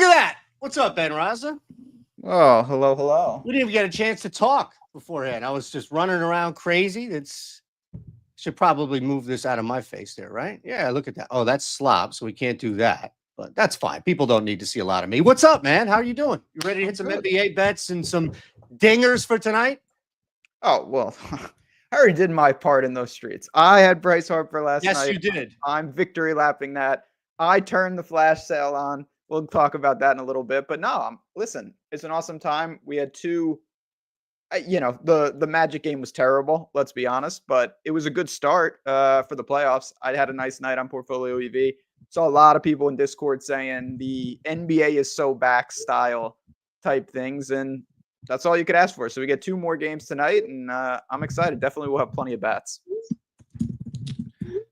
at that. What's up, Ben Raza? Oh, hello. We didn't even get a chance to talk beforehand. I was just running around crazy. Should probably move this out of my face there, right? Yeah, look at that. Oh, that's slop, so we can't do that. But that's fine. People don't need to see a lot of me. What's up, man? How are you doing? You ready to hit some NBA bets and some dingers for tonight? Oh, well, I already did my part in those streets. I had Bryce Harper last night. Yes, you did. I'm victory lapping that. I turned the flash sale on. We'll talk about that in a little bit. But no, listen, it's an awesome time. We had two, the Magic game was terrible, let's be honest, but it was a good start for the playoffs. I had a nice night on Portfolio EV. Saw a lot of people in Discord saying the NBA is so back style type things. And that's all you could ask for. So we get two more games tonight, and I'm excited. Definitely we'll have plenty of bets.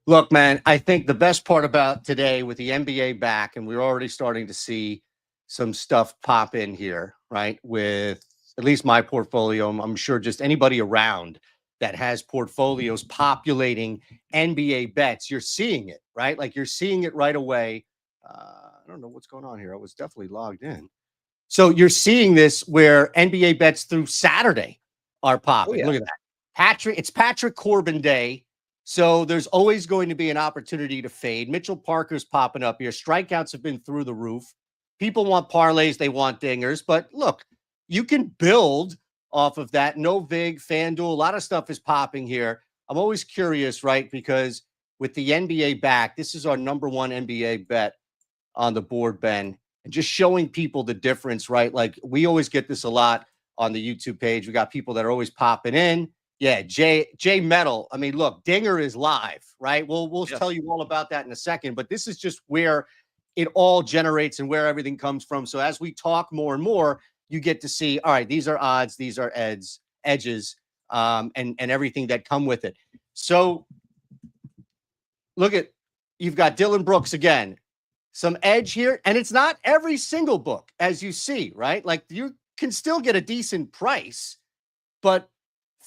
Look, man, I think the best part about today with the NBA back, and we're already starting to see some stuff pop in here, right? With at least my portfolio, I'm sure just anybody around that has portfolios populating NBA bets, you're seeing it, right? Like you're seeing it right away. I don't know what's going on here. I was definitely logged in. So you're seeing this where NBA bets through Saturday are popping. Oh, yeah. Look at that. It's Patrick Corbin Day. So there's always going to be an opportunity to fade. Mitchell Parker's popping up here. Strikeouts have been through the roof. People want parlays. They want dingers. But look, you can build off of that. No Vig, FanDuel, a lot of stuff is popping here. I'm always curious, right? Because with the NBA back, this is our number one NBA bet on the board, Ben. And just showing people the difference, right? Like we always get this a lot on the YouTube page. We got people that are always popping in. Yeah, Jay Metal. I mean, look, Dinger is live, right? We'll tell you all about that in a second, but this is just where it all generates and where everything comes from. So as we talk more and more, you get to see, all right, these are odds, these are edges, and everything that come with it. So look at, you've got Dylan Brooks again. Some edge here, and it's not every single book, as you see, right? Like you can still get a decent price, but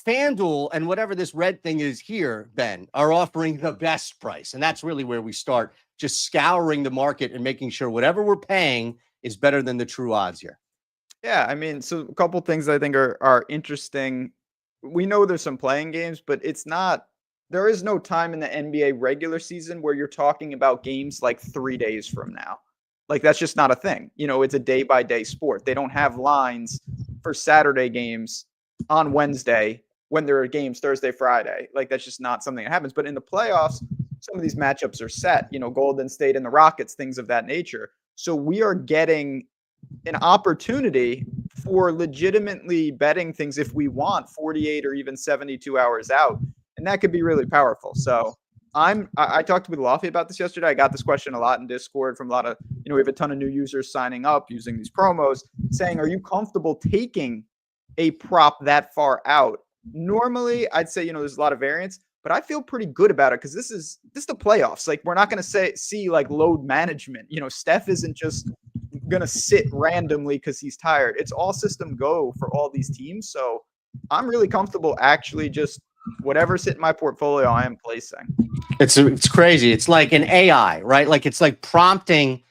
FanDuel and whatever this red thing is here, Ben, are offering the best price. And that's really where we start, just scouring the market and making sure whatever we're paying is better than the true odds here. Yeah, I mean, so a couple things I think are interesting. We know there's some playing games, but there is no time in the NBA regular season where you're talking about games like 3 days from now. Like that's just not a thing. It's a day by day sport. They don't have lines for Saturday games on Wednesday when there are games Thursday, Friday. Like that's just not something that happens. But in the playoffs, some of these matchups are set, Golden State and the Rockets, things of that nature. So we are getting an opportunity for legitimately betting things if we want 48 or even 72 hours out. And that could be really powerful. So I talked with Lofty about this yesterday. I got this question a lot in Discord from a lot of, we have a ton of new users signing up using these promos saying, are you comfortable taking a prop that far out? Normally, I'd say, there's a lot of variance, but I feel pretty good about it because this is the playoffs. Like we're not going to see like load management. Steph isn't just going to sit randomly because he's tired. It's all system go for all these teams. So I'm really comfortable actually just whatever's hitting my portfolio, I am placing. It's crazy. It's like an AI, right? Like it's like prompting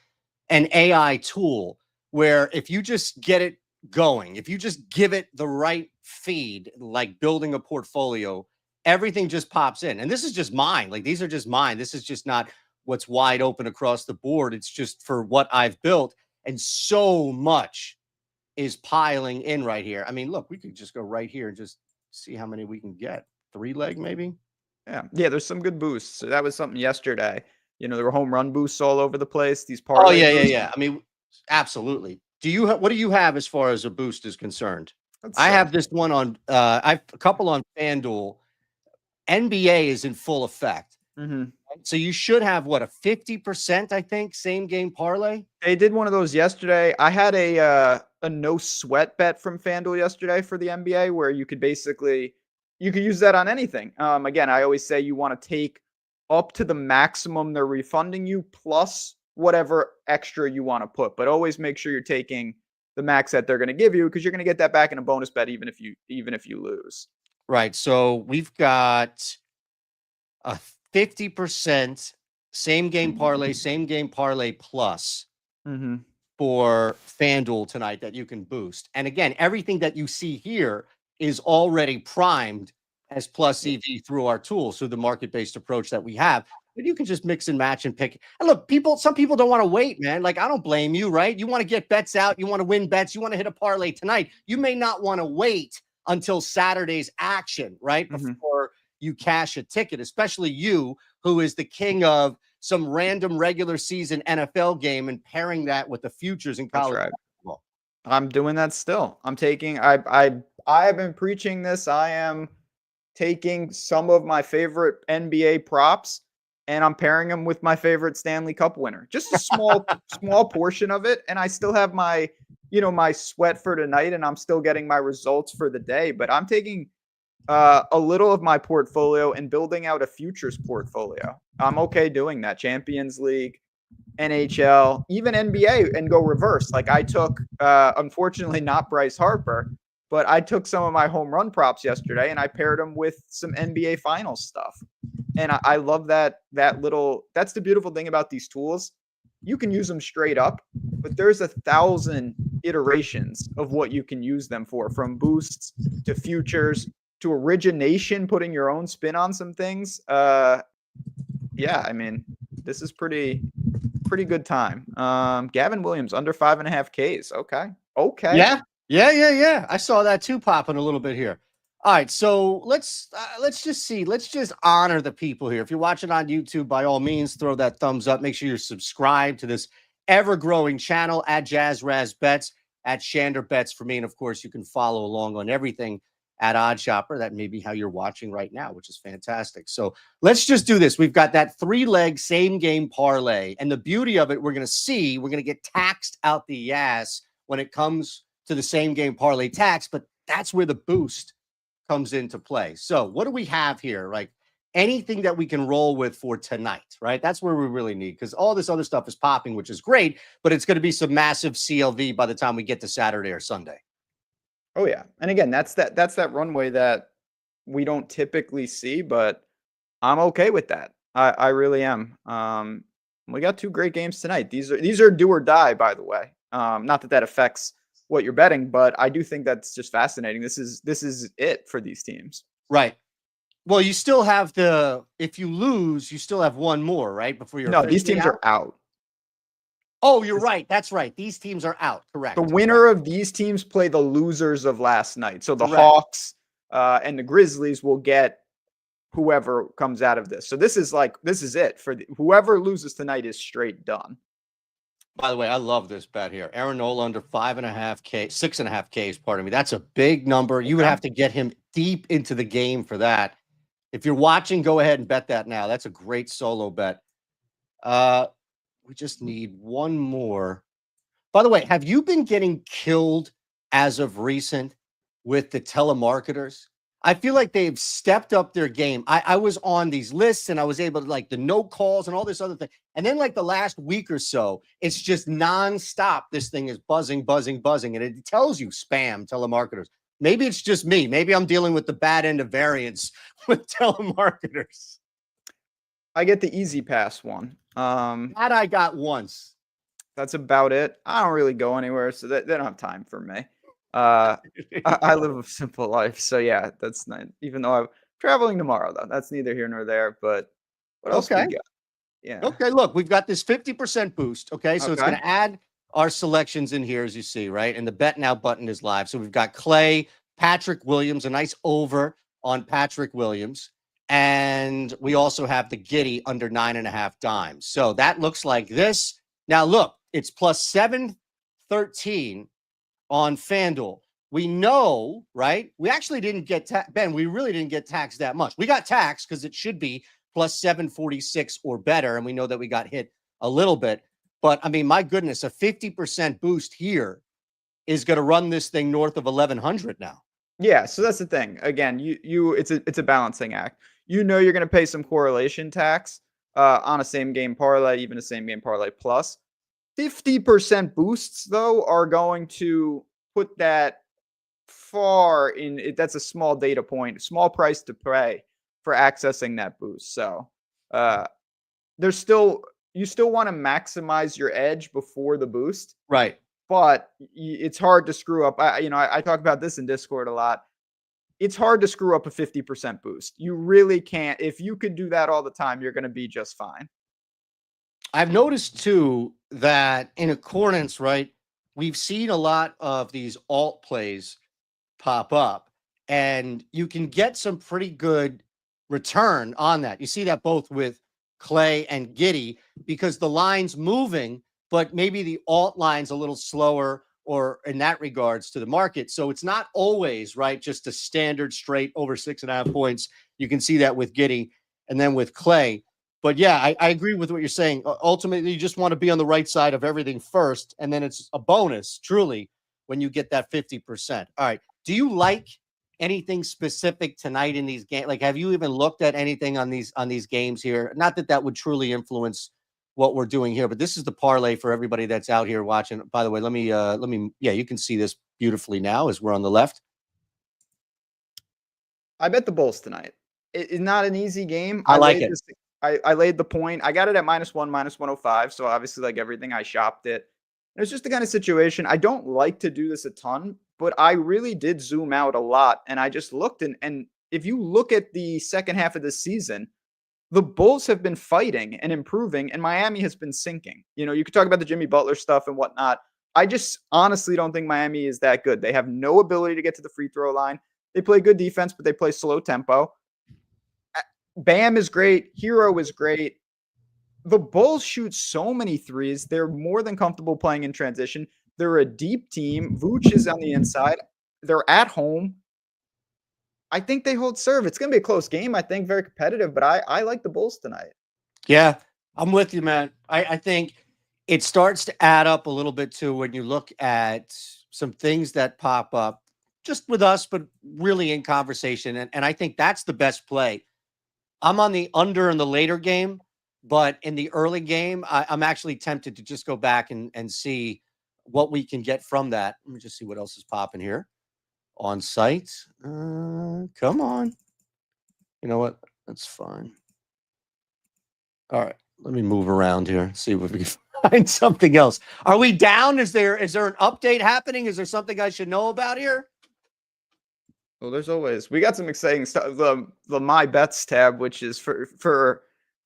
an AI tool where if you just get it going, if you just give it the right feed, like building a portfolio, everything just pops in. And this is just mine. Like these are just mine. This is just not what's wide open across the board. It's just for what I've built. And so much is piling in right here. I mean, look, we could just go right here and just see how many we can get. 3-leg maybe. Yeah, there's some good boosts. So that was something yesterday. There were home run boosts all over the place. These parlay. Oh yeah. I mean, absolutely. What do you have as far as a boost is concerned? I have this one on. I've a couple on FanDuel. NBA is in full effect. Mm-hmm. So you should have what, a 50%, I think, same game parlay. They did one of those yesterday. I had a no sweat bet from FanDuel yesterday for the NBA where you could use that on anything. Again, I always say you want to take up to the maximum they're refunding you plus whatever extra you want to put, but always make sure you're taking the max that they're going to give you because you're going to get that back in a bonus bet even if you lose. Right. So we've got a 50% same game parlay plus. Mm-hmm. for FanDuel tonight that you can boost. And again, everything that you see here is already primed as plus EV through our tools, through the market-based approach that we have. But you can just mix and match and pick. And look, some people don't want to wait, man. Like, I don't blame you, right? You want to get bets out, you want to win bets, you want to hit a parlay tonight. You may not want to wait until Saturday's action, right? Before you cash a ticket, especially you, who is the king of some random regular season NFL game and pairing that with the futures in college basketball. I'm doing that still. I'm taking I have been preaching this. I am taking some of my favorite NBA props and I'm pairing them with my favorite Stanley Cup winner. Just a small portion of it, and I still have my my sweat for tonight, and I'm still getting my results for the day. But I'm taking a little of my portfolio and building out a futures portfolio. I'm okay doing that. Champions League, NHL, even NBA, and go reverse. Like I took, unfortunately, not Bryce Harper, but I took some of my home run props yesterday and I paired them with some NBA Finals stuff. And I love that little. That's the beautiful thing about these tools. You can use them straight up, but there's 1,000 iterations of what you can use them for, from boosts to futures to origination, putting your own spin on some things. Yeah, I mean, this is pretty good time. Gavin Williams under 5.5 Ks. Okay. Yeah. I saw that too popping a little bit here. All right, so let's just see. Let's just honor the people here. If you're watching on YouTube, by all means, throw that thumbs up. Make sure you're subscribed to this ever-growing channel at Jazz Raz Bets, at Shander Bets for me, and of course, you can follow along on everything at OddsShopper. That may be how you're watching right now, which is fantastic. So let's just do this. We've got that 3-leg same game parlay, and the beauty of it, we're going to get taxed out the ass when it comes to the same game parlay tax, but that's where the boost comes into play. So what do we have here? Like anything that we can roll with for tonight, right? That's where we really need, because all this other stuff is popping, which is great, but it's going to be some massive CLV by the time we get to Saturday or Sunday. Oh yeah. And again, that's that runway that we don't typically see, but I'm okay with that. I really am. We got 2 great games tonight. These are do or die, by the way. Not that affects what you're betting, but I do think that's just fascinating. This is it for these teams. Right. Well, you still have if you lose, you still have one more, right? Before you're No, these teams are out. Oh, you're right. That's right. These teams are out. Correct. The winner of these teams play the losers of last night. So the Hawks and the Grizzlies will get whoever comes out of this. So this is it for whoever loses tonight is straight done. By the way, I love this bet here. Aaron Nola under 5.5K, 6.5Ks, pardon me. That's a big number. You would have to get him deep into the game for that. If you're watching, go ahead and bet that now. That's a great solo bet. We just need one more. By the way, have you been getting killed as of recent with the telemarketers? I feel like they've stepped up their game. I was on these lists and I was able to, like, the no calls and all this other thing. And then like the last week or so, it's just nonstop. This thing is buzzing. And it tells you spam telemarketers. Maybe it's just me. Maybe I'm dealing with the bad end of variance with telemarketers. I get the easy pass one. That I got once. That's about it. I don't really go anywhere, so they don't have time for me. I live a simple life, so yeah, that's not. Even though I'm traveling tomorrow, though, that's neither here nor there. But what else we got? Yeah. Okay. Look, we've got this 50% boost. Okay, so it's going to add our selections in here, as you see, right? And the bet now button is live. So we've got Clay, Patrick Williams, a nice over on Patrick Williams, and we also have the Giddy under 9.5 dimes. So that looks like this. Now look, it's plus 713. On FanDuel. We know, right? We actually didn't get Ben, we really didn't get taxed that much. We got taxed because it should be plus 746 or better. And we know that we got hit a little bit. But I mean, my goodness, a 50% boost here is going to run this thing north of 1,100 now. Yeah, so that's the thing. Again, it's a balancing act. You're going to pay some correlation tax on a same game parlay, even a same game parlay plus. 50% boosts, though, are going to put that far in. That's a small data point, small price to pay for accessing that boost. So there's still you still want to maximize your edge before the boost, Right. but it's hard to screw up. I talk about this in Discord a lot. It's hard to screw up a 50% boost. You really can't. If you could do that all the time, you're going to be just fine. I've noticed too that in accordance, right, we've seen a lot of these alt plays pop up, and you can get some pretty good return on that. You see that both with Clay and Giddy because the line's moving, but maybe the alt line's a little slower or in that regards to the market. So it's not always right, just a standard straight over 6.5 points. You can see that with Giddy and then with Clay. But yeah, I agree with what you're saying. Ultimately, you just want to be on the right side of everything first, and then it's a bonus, truly, when you get that 50%. All right. Do you like anything specific tonight in these games? Like, have you even looked at anything on these games here? Not that that would truly influence what we're doing here, but this is the parlay for everybody that's out here watching. By the way, let me, yeah, you can see this beautifully now as we're on the left. I bet the Bulls tonight. It's not an easy game. I like it. I laid the point. I got it at -1, -105. So obviously, like everything, I shopped it. And it's just the kind of situation. I don't like to do this a ton, but I really did zoom out a lot. And I just looked and if you look at the second half of the season, the Bulls have been fighting and improving, and Miami has been sinking. You could talk about the Jimmy Butler stuff and whatnot. I just honestly don't think Miami is that good. They have no ability to get to the free throw line. They play good defense, but they play slow tempo. Bam is great. Hero is great. The Bulls shoot so many threes. They're more than comfortable playing in transition. They're a deep team. Vooch is on the inside. They're at home. I think they hold serve. It's going to be a close game, I think, very competitive, but I like the Bulls tonight. Yeah, I'm with you, man. I think it starts to add up a little bit too when you look at some things that pop up just with us, but really in conversation. And I think that's the best play. I'm on the under in the later game, but in the early game, I'm actually tempted to just go back and see what we can get from that. Let me just see what else is popping here on site. Come on. You know what? That's fine. All right. Let me move around here, see if we can find something else. Are we down? Is there an update happening? Is there something I should know about here? Well, there's always we got some exciting stuff. The My Bets tab, which is for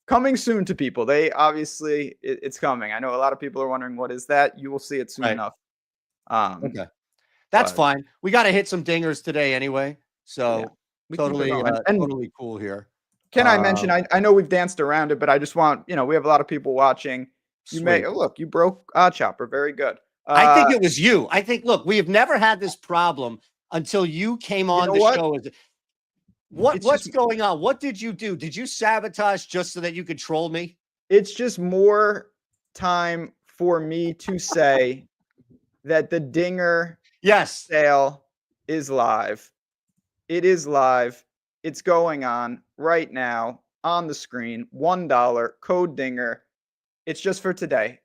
coming soon to people. They obviously it's coming. I know a lot of people are wondering what is that. You will see it soon enough. Okay, that's fine. We got to hit some dingers today anyway, so yeah, totally cool here. Can I mention? I know we've danced around it, but I just want we have a lot of people watching. You look. You broke OddsShopper. Very good. I think it was you. I think. Look, we have never had this problem until you came on the show. What's going on? What did you do? Did you sabotage just so that you could troll me? It's just more time for me to say that the dinger sale is live. It is live. It's going on right now on the screen. $1 code dinger. It's just for today.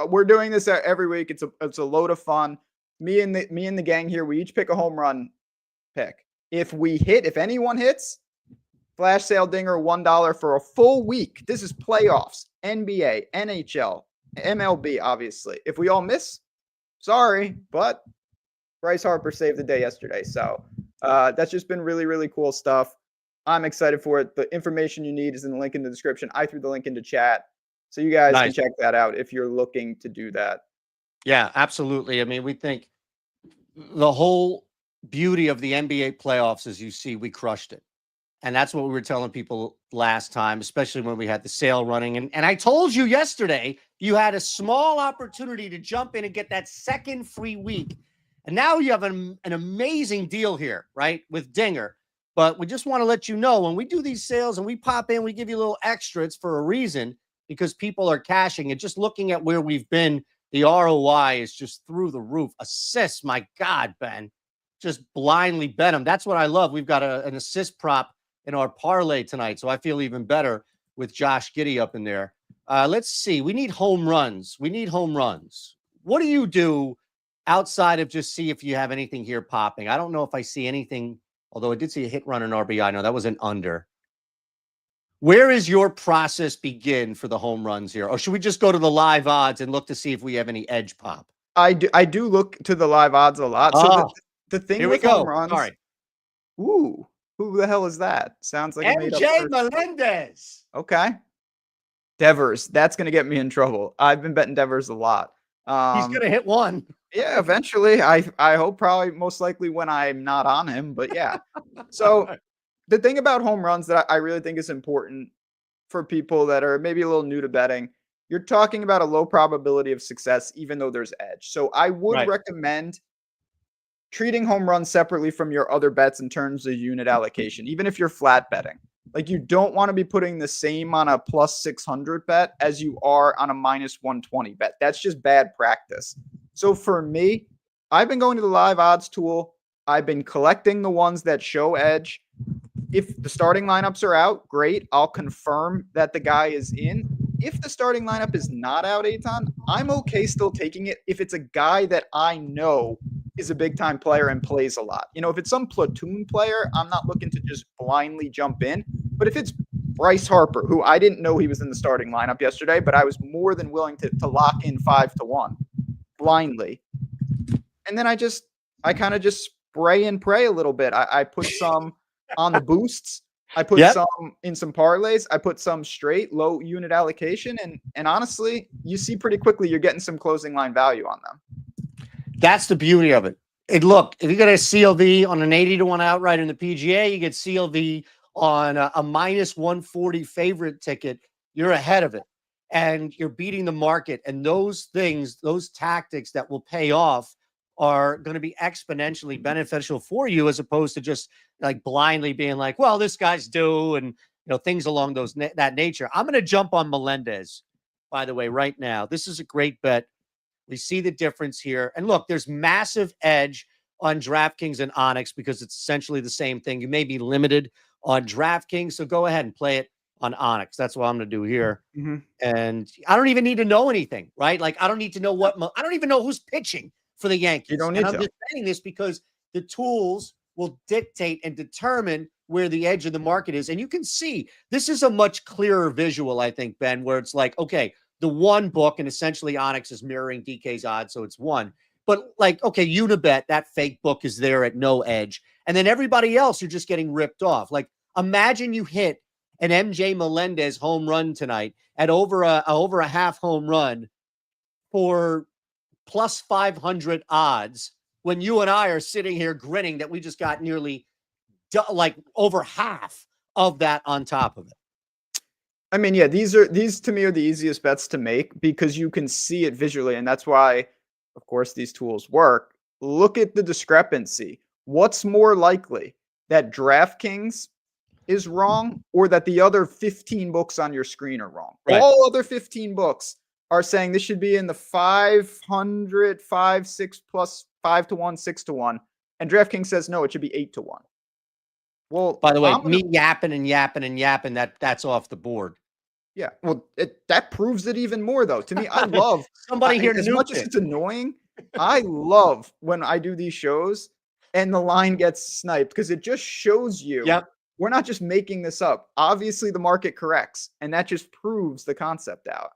We're doing this every week. It's a load of fun. Me and the gang here, we each pick a home run pick. If anyone hits, flash sale dinger $1 for a full week. This is playoffs, NBA, NHL, MLB, obviously. If we all miss, sorry, but Bryce Harper saved the day yesterday. So that's just been really, really cool stuff. I'm excited for it. The information you need is in the link in the description. I threw the link into chat. So you guys can check that out if you're looking to do that. Yeah, absolutely. I mean, we think the whole beauty of the NBA playoffs, as you see, we crushed it. And that's what we were telling people last time, especially when we had the sale running. And I told you yesterday, you had a small opportunity to jump in and get that second free week. And now you have an amazing deal here, right, with Dinger. But we just want to let you know, when we do these sales and we pop in, we give you a little extra. It's for a reason, because people are cashing. And just looking at where we've been, the ROI is just through the roof. Assists, my God, Ben. Just blindly bet them. That's what I love. We've got an assist prop in our parlay tonight, so I feel even better with Josh Giddey up in there. Let's see. We need home runs. What do you do outside of just see if you have anything here popping? I don't know if I see anything, although I did see a hit run in RBI. No, that was an under. Where is your process begin for the home runs here? Or should we just go to the live odds and look to see if we have any edge pop? I do look to the live odds a lot. So Oh, the thing here we with home go. runs, Sorry. ooh, who the hell is that? Sounds like a made up MJ person. Melendez. Okay. Devers, that's gonna get me in trouble. I've been betting Devers a lot. He's going to hit one. Yeah, eventually. I hope probably most likely when I'm not on him, but yeah. So the thing about home runs that I really think is important for people that are maybe a little new to betting, you're talking about a low probability of success, even though there's edge. So I would Right. recommend treating home runs separately from your other bets in terms of unit allocation, even if you're flat betting. Like you don't want to be putting the same on a plus 600 bet as you are on a minus 120 bet. That's just bad practice. So for me, I've been going to the live odds tool. I've been collecting the ones that show edge. If the starting lineups are out, great. I'll confirm that the guy is in. If the starting lineup is not out, Aton, I'm okay still taking it if it's a guy that I know is a big time player and plays a lot. If it's some platoon player, I'm not looking to just blindly jump in. But if it's Bryce Harper, who I didn't know he was in the starting lineup yesterday, but I was more than willing to lock in 5-1 blindly. And then I kind of just spray and pray a little bit. I put some on the boosts. I put some in some parlays. I put some straight low unit allocation. And honestly, you see pretty quickly you're getting some closing line value on them. That's the beauty of it. And look, if you get a CLV on an 80-1 outright in the PGA, you get CLV on a minus 140 favorite ticket, you're ahead of it. And you're beating the market. And those things, those tactics that will pay off are going to be exponentially beneficial for you, as opposed to just like blindly being like, well, this guy's due, and things along that nature. I'm going to jump on Melendez, by the way, right now. This is a great bet. We see the difference here. And look, there's massive edge on DraftKings and Onyx because it's essentially the same thing. You may be limited on DraftKings, so go ahead and play it on Onyx. That's what I'm going to do here. Mm-hmm. And I don't even need to know anything, right? Like, I don't need to know I don't even know who's pitching for the Yankees. You don't need and I'm to. just saying this because the tools will dictate and determine where the edge of the market is. And you can see this is a much clearer visual, I think, Ben, where it's like, okay, the one book, and essentially Onyx is mirroring DK's odds, so it's one. But like, okay, Unibet, that fake book is there at no edge. And then everybody else, you're just getting ripped off. Like, imagine you hit an MJ Melendez home run tonight at over a half home run for plus 500 odds when you and I are sitting here grinning that we just got nearly like over half of that on top of it. I mean, yeah, these to me are the easiest bets to make because you can see it visually. And that's why, of course, these tools work. Look at the discrepancy. What's more likely, that DraftKings is wrong or that the other 15 books on your screen are wrong? Right. All other 15 books are saying this should be in the 500, 5, 6 plus 5-1, 6-1. And DraftKings says, no, it should be 8-1. Well, by the way, me yapping and yapping and yapping, that's off the board. Yeah. Well, that proves it even more, though. To me, I love somebody here as much as it's annoying. I love when I do these shows and the line gets sniped because it just shows you we're not just making this up. Obviously, the market corrects, and that just proves the concept out.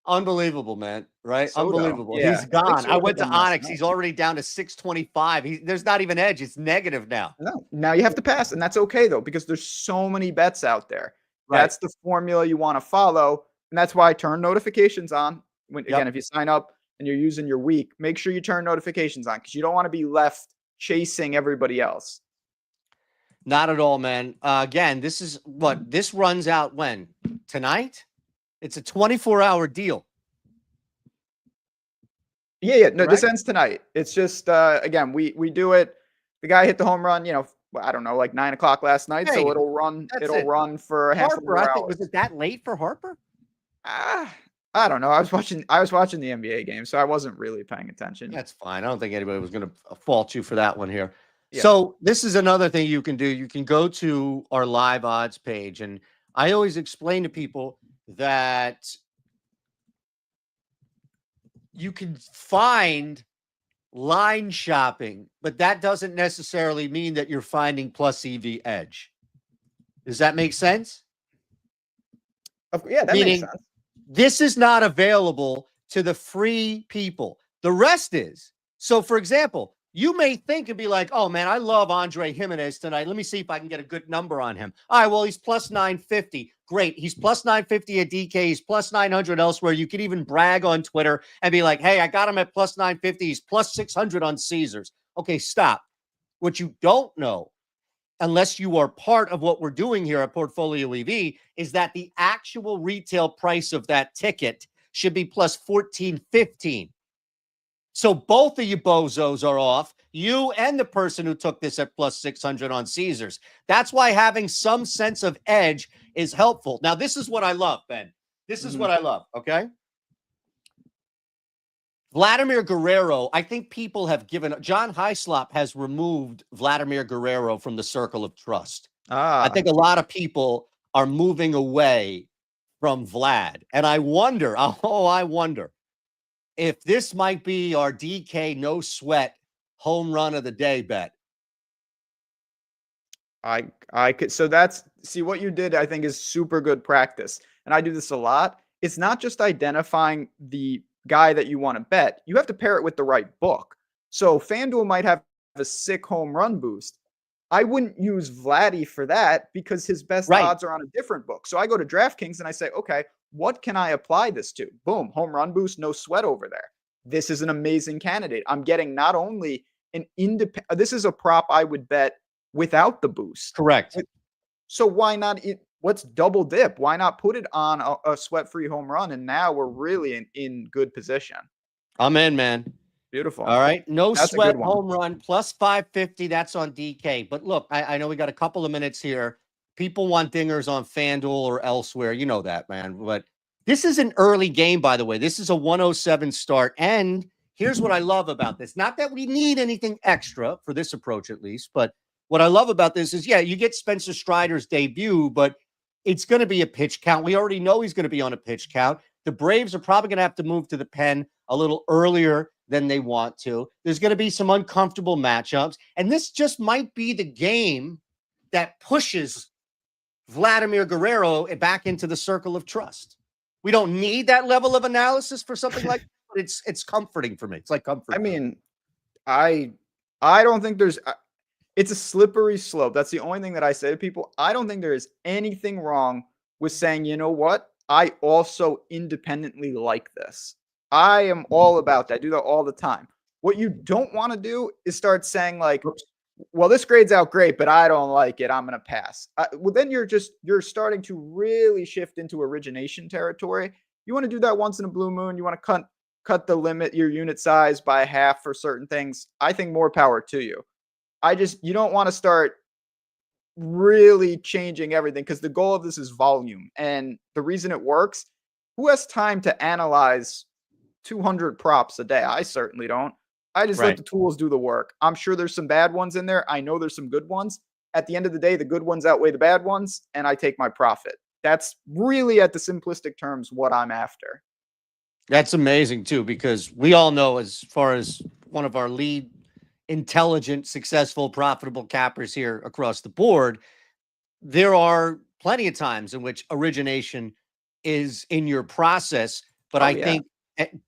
Unbelievable, man. Right? Soto. Unbelievable. Yeah. He's gone. I went to Onyx. He's already down to 625. There's not even edge. It's negative now. No. Now you have to pass, and that's okay, though, because there's so many bets out there. Right. That's the formula you want to follow, and that's why I turn notifications on. Again, if you sign up and you're using your week, make sure you turn notifications on because you don't want to be left chasing everybody else. Not at all, man. Again, this runs out when? Tonight? It's a 24-hour deal. Yeah. No, this ends tonight. It's just, again, we do it. The guy hit the home run, I don't know, like 9 o'clock last night. So it'll run. Run for a half Harper, hour. Was it that late for Harper? I don't know. I was watching the NBA game, so I wasn't really paying attention. That's fine. I don't think anybody was going to fault you for that one here. Yeah. So this is another thing you can do. You can go to our live odds page, and I always explain to people that you can find line shopping, but that doesn't necessarily mean that you're finding plus EV edge. Does that make sense? Yeah, that makes Meaning sense. this is not available to the free people. The rest is. So, for example, you may think and be like, oh, man, I love Andre Jimenez tonight. Let me see if I can get a good number on him. All right, well, he's plus 950. Great. He's plus 950 at DK. He's plus 900 elsewhere. You could even brag on Twitter and be like, hey, I got him at plus 950. He's plus 600 on Caesars. Okay, stop. What you don't know, unless you are part of what we're doing here at Portfolio EV, is that the actual retail price of that ticket should be plus 1415. So both of you bozos are off, you and the person who took this at plus 600 on Caesars. That's why having some sense of edge is helpful. Now, this is what I love, Ben. This is what I love, okay? Vladimir Guerrero, I think people have given, John Hyslop has removed Vladimir Guerrero from the circle of trust. I think a lot of people are moving away from Vlad. And I wonder, I wonder if this might be our DK no sweat home run of the day bet. I could, so that's, see, what you did, I think, is super good practice. And I do this a lot. It's not just identifying the guy that you want to bet. You have to pair it with the right book. So FanDuel might have a sick home run boost. I wouldn't use Vladdy for that because his best odds are on a different book. So I go to DraftKings and I say, okay, what can I apply this to? Boom, home run boost, no sweat over there. This is an amazing candidate. I'm getting not only an independent, this is a prop I would bet without the boost. Correct. So why not? Let's double dip. Why not put it on a sweat-free home run? And now we're really in good position. I'm in, man. Beautiful. All right. No That's sweat home run plus 550. That's on DK. But look, I know we got a couple of minutes here. People want dingers on FanDuel or elsewhere. You know that, man. But this is an early game, by the way. This is a 107 start. And here's what I love about this. Not that we need anything extra for this approach, at least, but what I love about this is, yeah, you get Spencer Strider's debut, but it's going to be a pitch count. We already know he's going to be on a pitch count. The Braves are probably going to have to move to the pen a little earlier than they want to. There's going to be some uncomfortable matchups. And this just might be the game that pushes Vladimir Guerrero back into the circle of trust. We don't need that level of analysis for something like that, but it's comforting for me. It's like comfort. I mean, I don't think there's, it's a slippery slope. That's the only thing that I say to people. I don't think there is anything wrong with saying, you know what? I also independently like this. I am all about that. I do that all the time. What you don't want to do is start saying like, well, this grades out great, but I don't like it. I'm going to pass. Well, then you're starting to really shift into origination territory. You want to do that once in a blue moon. You want to cut the limit, your unit size by half for certain things. I think more power to you. You don't want to start really changing everything because the goal of this is volume. And the reason it works, who has time to analyze 200 props a day? I certainly don't. I just let the tools do the work. I'm sure there's some bad ones in there. I know there's some good ones. At the end of the day, the good ones outweigh the bad ones, and I take my profit. That's really, at the simplistic terms, what I'm after. That's amazing, too, because we all know, as far as one of our lead intelligent, successful, profitable cappers here across the board, there are plenty of times in which origination is in your process, but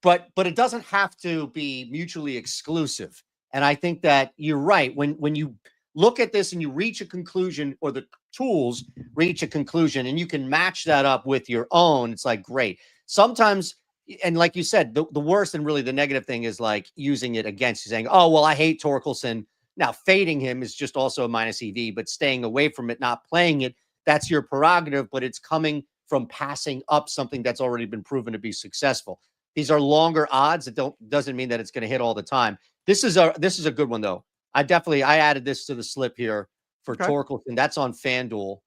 but it doesn't have to be mutually exclusive. And I think that you're right. When you look at this and you reach a conclusion, or the tools reach a conclusion, and you can match that up with your own, it's like, great. Sometimes, and like you said, the worst and really the negative thing is like using it against you, saying, oh, well, I hate Torkelson. Now, fading him is just also a minus EV, but staying away from it, not playing it, that's your prerogative, but it's coming from passing up something that's already been proven to be successful. These are longer odds. It doesn't mean that it's going to hit all the time. This is a good one, though. I added this to the slip here for Torkelson. That's on FanDuel.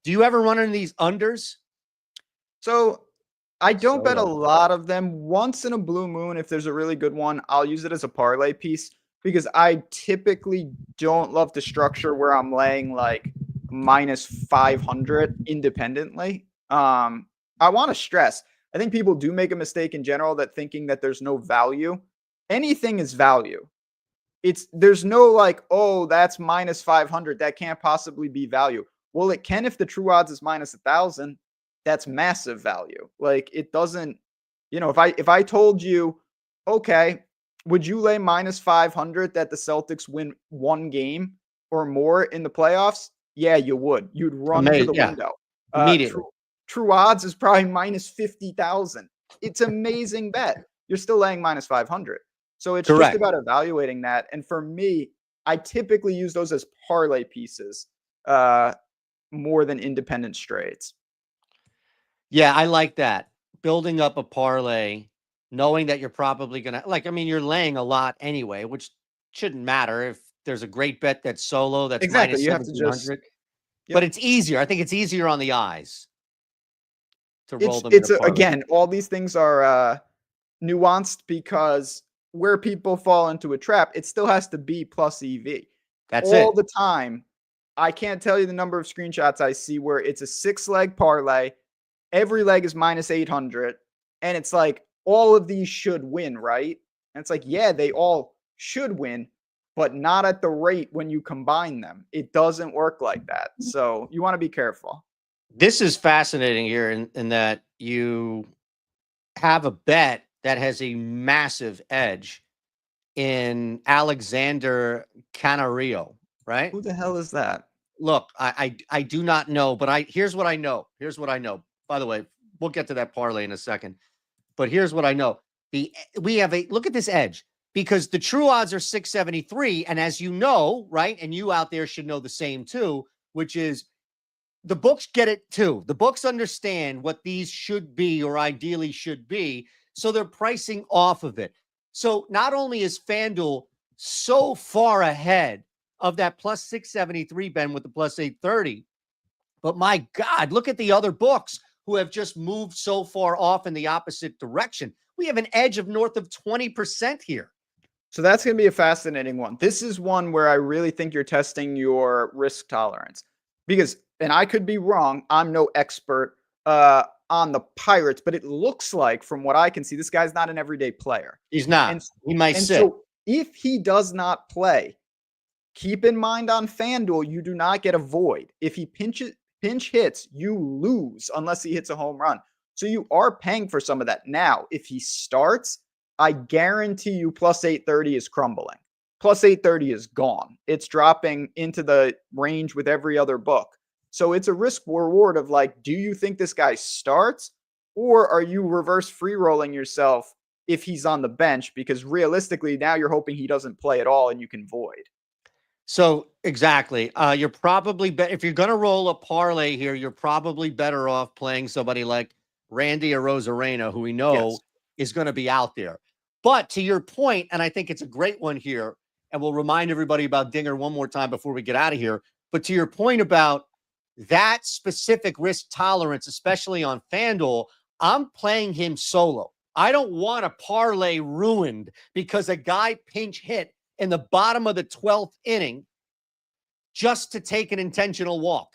Do you ever run into these unders? So I don't bet a lot of them. Once in a blue moon, if there's a really good one, I'll use it as a parlay piece because I typically don't love the structure where I'm laying like minus 500 independently. I want to stress, I think people do make a mistake in general that thinking that there's no value. Anything is value. There's no like, oh, that's minus 500. That can't possibly be value. Well, it can if the true odds is minus 1,000. that's massive value. Like it doesn't, if I told you, okay, would you lay minus 500 that the Celtics win one game or more in the playoffs? Yeah, you would. You'd run to Amazing. the Yeah, window. immediately. True odds is probably minus 50,000. It's amazing bet. You're still laying minus 500. So it's just Correct. about evaluating that. And for me, I typically use those as parlay pieces more than independent straights. Yeah, I like that. Building up a parlay, knowing that you're probably going to, like, I mean, you're laying a lot anyway, which shouldn't matter if there's a great bet that's solo that's Exactly. minus You have to just 1,700. But Yep. it's easier. I think it's easier on the eyes to roll It's them in a it's a, parlay. again, all these things are nuanced because where people fall into a trap, it still has to be plus EV. That's All it. the time. I can't tell you the number of screenshots I see where it's a 6-leg parlay. Every leg is minus 800. And it's like, all of these should win, right? And it's like, yeah, they all should win, but not at the rate when you combine them. It doesn't work like that. So you want to be careful. This is fascinating here in that you have a bet that has a massive edge in Alexander Canario, right? Who the hell is that? Look, I do not know, but here's what I know. Here's what I know. By the way, we'll get to that parlay in a second. But here's what I know. We have a look at this edge because the true odds are 673. And as you know, right, and you out there should know the same too, which is the books get it too. The books understand what these should be or ideally should be. So they're pricing off of it. So not only is FanDuel so far ahead of that plus 673, Ben, with the plus 830, but my God, look at the other books who have just moved so far off in the opposite direction. We have an edge of north of 20% here. So that's going to be a fascinating one. This is one where I really think you're testing your risk tolerance because, and I could be wrong, I'm no expert on the Pirates, but it looks like from what I can see, this guy's not an everyday player. He's not. And, He might and sit. so if he does not play, keep in mind on FanDuel, you do not get a void. If he pinch hits, you lose unless he hits a home run. So you are paying for some of that. Now, if he starts, I guarantee you plus 830 is crumbling. Plus 830 is gone. It's dropping into the range with every other book. So it's a risk reward of like, do you think this guy starts or are you reverse free rolling yourself if he's on the bench? Because realistically, now you're hoping he doesn't play at all and you can void. So exactly. You're probably if you're going to roll a parlay here, you're probably better off playing somebody like Randy or Rosarena, who we know is going to be out there. But to your point, and I think it's a great one here, and we'll remind everybody about Dinger one more time before we get out of here. But to your point about that specific risk tolerance, especially on FanDuel, I'm playing him solo. I don't want a parlay ruined because a guy pinch hit in the bottom of the 12th inning just to take an intentional walk.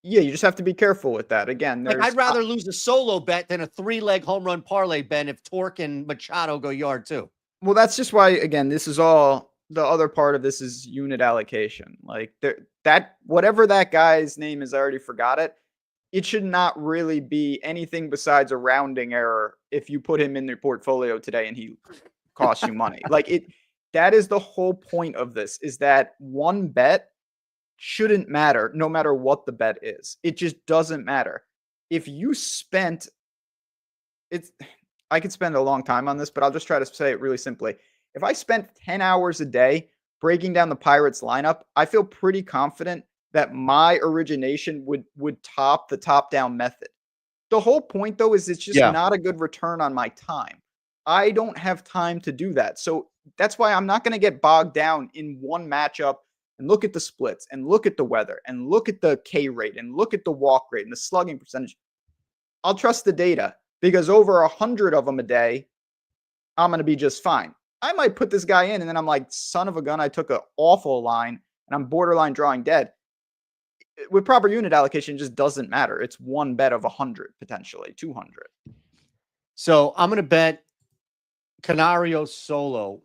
Yeah, you just have to be careful with that. Again, like I'd rather lose a solo bet than a 3-leg home run parlay, Ben, if Torque and Machado go yard too. Well, that's just why, again, this is all the other part of this is unit allocation. Like that whatever that guy's name is, I already forgot it. It should not really be anything besides a rounding error if you put him in your portfolio today and he costs you money. That is the whole point of this, is that one bet shouldn't matter no matter what the bet is. It just doesn't matter. If you spent I could spend a long time on this, but I'll just try to say it really simply. If I spent 10 hours a day breaking down the Pirates lineup, I feel pretty confident that my origination would top the top-down method. The whole point, though, is it's just not a good return on my time. I don't have time to do that. So that's why I'm not going to get bogged down in one matchup and look at the splits and look at the weather and look at the K rate and look at the walk rate and the slugging percentage. I'll trust the data because over 100 of them a day, I'm going to be just fine. I might put this guy in and then I'm like, son of a gun, I took an awful line and I'm borderline drawing dead. With proper unit allocation, it just doesn't matter. It's one bet of 100, potentially 200. So I'm going to bet Canario solo.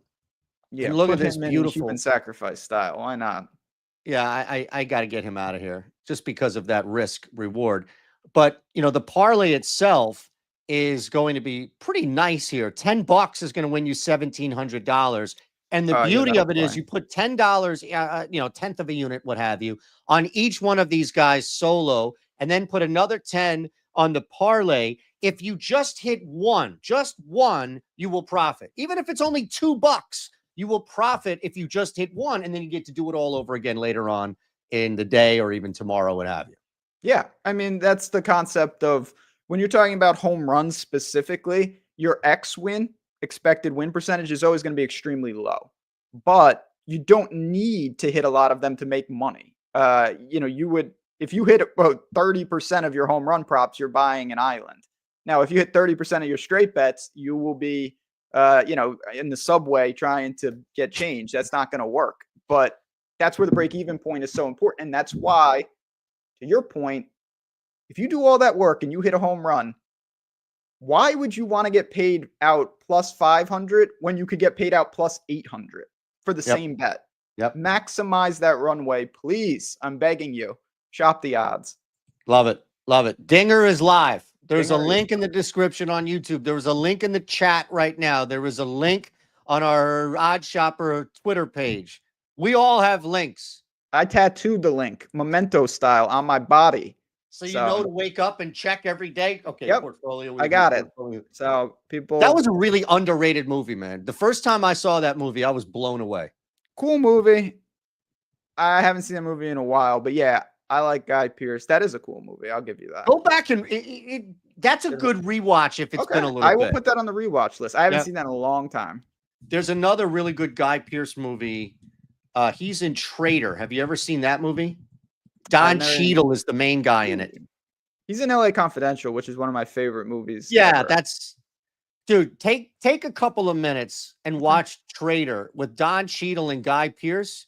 Yeah, and look at this beautiful human sacrifice style. Why not? Yeah, I got to get him out of here just because of that risk reward. But, the parlay itself is going to be pretty nice here. $10 is going to win you $1,700. And the Yeah, beauty that'll of it is play. you put $10, tenth of a unit, what have you, on each one of these guys solo, and then put another 10 on the parlay. If you just hit just one, you will profit. Even if it's only $2, you will profit if you just hit one, and then you get to do it all over again later on in the day or even tomorrow, what have you. Yeah, I mean, that's the concept of when you're talking about home runs specifically, your expected win percentage is always going to be extremely low. But you don't need to hit a lot of them to make money. You would, if you hit about 30% of your home run props, you're buying an island. Now, if you hit 30% of your straight bets, you will be, in the subway trying to get change. That's not going to work. But that's where the break even point is so important. And that's why, to your point, if you do all that work and you hit a home run, why would you want to get paid out plus 500 when you could get paid out plus 800 for the same bet? Yep. Maximize that runway, please. I'm begging you. Shop the odds. Love it. Love it. Dinger is live. There's Dinger a link in the description on YouTube. There was a link in the chat right now. There was a link on our OddsShopper Twitter page. We all have links. I tattooed the link, memento style, on my body. So you know to wake up and check every day. Okay, yep. Portfolio. I got it. So people. That was a really underrated movie, man. The first time I saw that movie, I was blown away. Cool movie. I haven't seen that movie in a while, but yeah, I like Guy Pearce. That is a cool movie. I'll give you that. Go back and that's a good rewatch if it's been a little bit. I will put that on the rewatch list. I haven't seen that in a long time. There's another really good Guy Pearce movie. He's in Traitor. Have you ever seen that movie? Don Cheadle is the main guy in it. He's in LA Confidential, which is one of my favorite movies. Yeah, dude, take a couple of minutes and watch Traitor with Don Cheadle and Guy Pearce.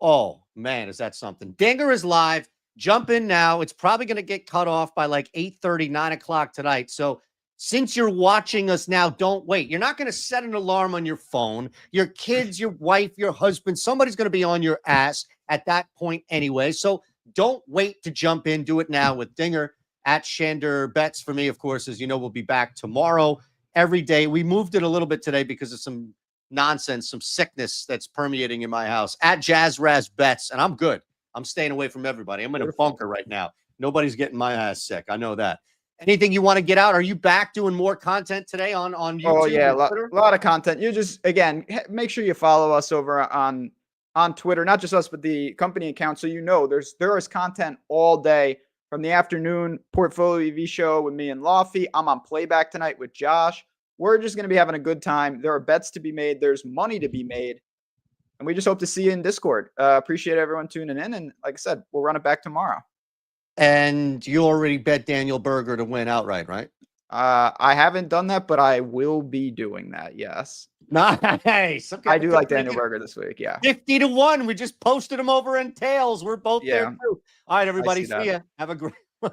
Oh, man, is that something? Dinger is live. Jump in now. It's probably going to get cut off by like 8:30, 9 o'clock tonight. So since you're watching us now, don't wait. You're not going to set an alarm on your phone. Your kids, your wife, your husband, somebody's going to be on your ass at that point anyway. So don't wait to jump in. Do it now with Dinger at Shander Bets. For me, of course, as you know, we'll be back tomorrow every day. We moved it a little bit today because of some nonsense, some sickness that's permeating in my house. At Jazz Raz Bets, and I'm good. I'm staying away from everybody. I'm in a bunker right now. Nobody's getting my ass sick. I know that. Anything you want to get out? Are you back doing more content today on YouTube? Oh, yeah, a lot of content. You just, again, make sure you follow us over on Twitter, not just us, but the company account. So there is content all day from the afternoon Portfolio EV show with me and Lofty. I'm on playback tonight with Josh. We're just going to be having a good time. There are bets to be made. There's money to be made. And we just hope to see you in Discord. Appreciate everyone tuning in. And like I said, we'll run it back tomorrow. And you already bet Daniel Berger to win outright, right? I haven't done that, but I will be doing that. Yes. Nice. Okay, I do like Daniel Berger this week. Yeah. 50-1. We just posted him over in Tails. We're both there too. All right, everybody. See ya. Have a great one.